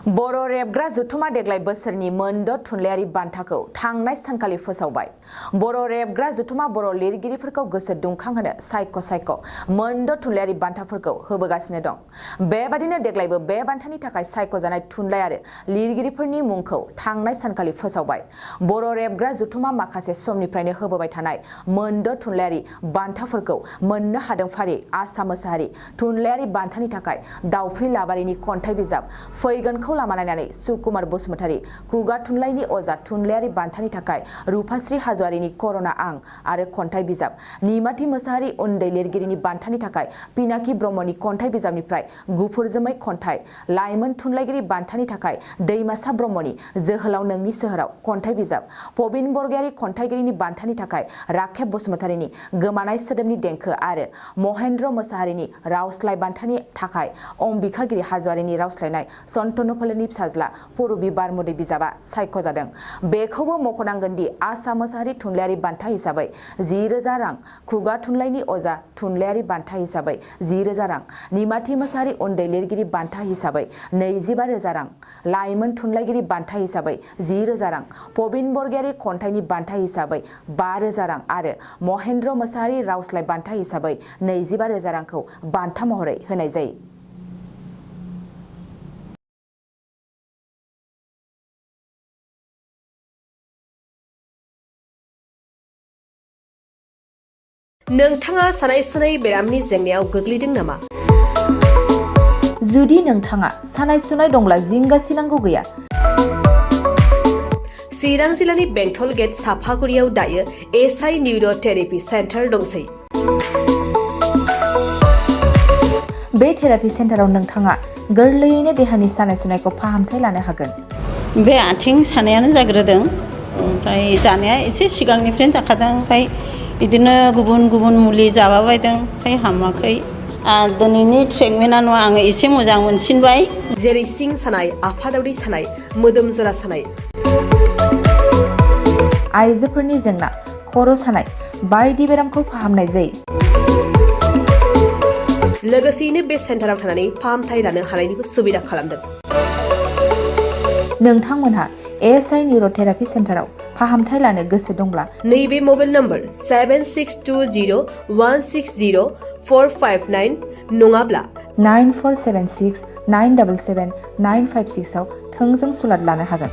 बर' रेबग्रा जुथुमा देग्लाय बोसोरनि मोनद' थुनलाइयारि बान्थाखौ थांनाय सानखालि फोसावबाय। बर' रेबग्रा जुथुमा बर' लिरगिरिफोरखौ गोसो दुंखांहोनो सायख' मोनद' थुनलाइयारि बान्थाफोरखौ होबोगासिनो दं। बेबादिनो देग्लायबो बे बान्थानि थाखाय सायख'जानाय थुनलाइ आरो लिरगिरिफोरनि मुंखौ थांनाय सानखालि फोसावबाय। बर' रेबग्रा जुथुमा माखासे समनिफ्रायनो होबोबाय थानाय मोनद' थुनलाइयारि बान्थाफोरखौ मोननो हादों। फारियै आसा मोसाहारि थुनलाइयारि बान्थानि थाखाय दाउफ्रि लाबारिनि खन्थाइ बिजाब फैगोनखौ लामा नायनानै सुकुमार बसुमतारी, खुगा थुनलाइनि अजा थुनलाइयारि बान्थानि थाखाय रुफास्रि हाज'वारिनि कर'ना आं आरो खन्थाइ बिजाब, निमाथि मोसाहारि उन्दै लिरगिरिनि बान्थानि थाखाय पिनाकि ब्रह्मनि खन्थाइ बिजाबनिफ्राय गुफुर जोमै खन्थाइ, लाइमोन थुनलाइगिरि बान्थानि थाखाय दैमासा ब्रह्मनि जोहोलाव नोंनि सोहोराव खन्थाइ बिजाब, पबिन बरगयारी खन्थाइगिरिनि बान्थानि थाखाय राखेब बसुमतारीनि गोमानाय सोदोबनि देंखो आरो महेन्द्र मोसाहारिनि रावस्लाय बान्थानि थाखाय अम्बिकागिरि हाज'वारिनि रावस्लायनाय सन्तनु फोलेरनि फिसाज्ला पुरबि बारमुदै बिजाबा सायख'जादों। बेखौबो मख'नांगोन दि आसा मोसाहारि थुनलाइयारि बान्था हिसाबै 10,000 रां, खुगा थुनलाइनि अजा थुनलाइयारि बान्था हिसाबै 10,000 रां, निमाथि मोसाहारि उन्दै लिरगिरि बान्था हिसाबै 25,000 रां, लाइमोन थुनलाइगिरि बान्था हिसाबै 10,000 रां, पबिन बरगयारी खन्थाइनि बान्था हिसाबै 5,000 रां आरो महेन्द्र मोसाहारि रावस्लाय बान्था हिसाबै 25,000 रांखौ बान्था महरै होनाय जायो। नोंथाङा सानाय सुनाय बेरामनि जेंनायाव गोग्लैदों नामा? जुदि नोंथाङा सानाय सुनाय दंब्ला जिंगा सिनांगौ गैया। चिरां जिल्लानि बेंटल गेट साफागुरियाव दायो एसआइ निउर' थेरापि सेन्टार दंसै। बे थेरापि सेन्टाराव नोंथाङा गोरलैयैनो देहानि सानाय सुनायखौ फाहामथाय लानो हागोन। बे आथिं सानायानो जाग्रोदों, ओमफ्राय जानाया एसे सिगांनिफ्रायनो जाखादों, ओमफ्राय बिदिनो गुबुन मुलि जाबाबायदों, ओमफ्राय हामाखै। दिनैनि ट्रिटमेन्टआनो आङो एसे मोजां मोनसिनबाय। जेरै सिं सानाय, आफादावरि सानाय, मोदोम जरा सानाय, आइजोफोरनि जेंना, खर' सानाय बायदि बेरामखौ फाहामनाय जायो। लोगोसेयैनो बे सेन्टाराव थानानै फाहामथाय लानो हानायनिबो सुबिदा खालामदों। नोंथांमोनहा एसआइ निउर' थेरापि सेन्टाराव फाहामथाय लानो गोसो दंब्ला नैबे मबाइल नम्बर 7620160459 नङाब्ला 9476977956 आव थोंजों सुलाद लानो हागोन।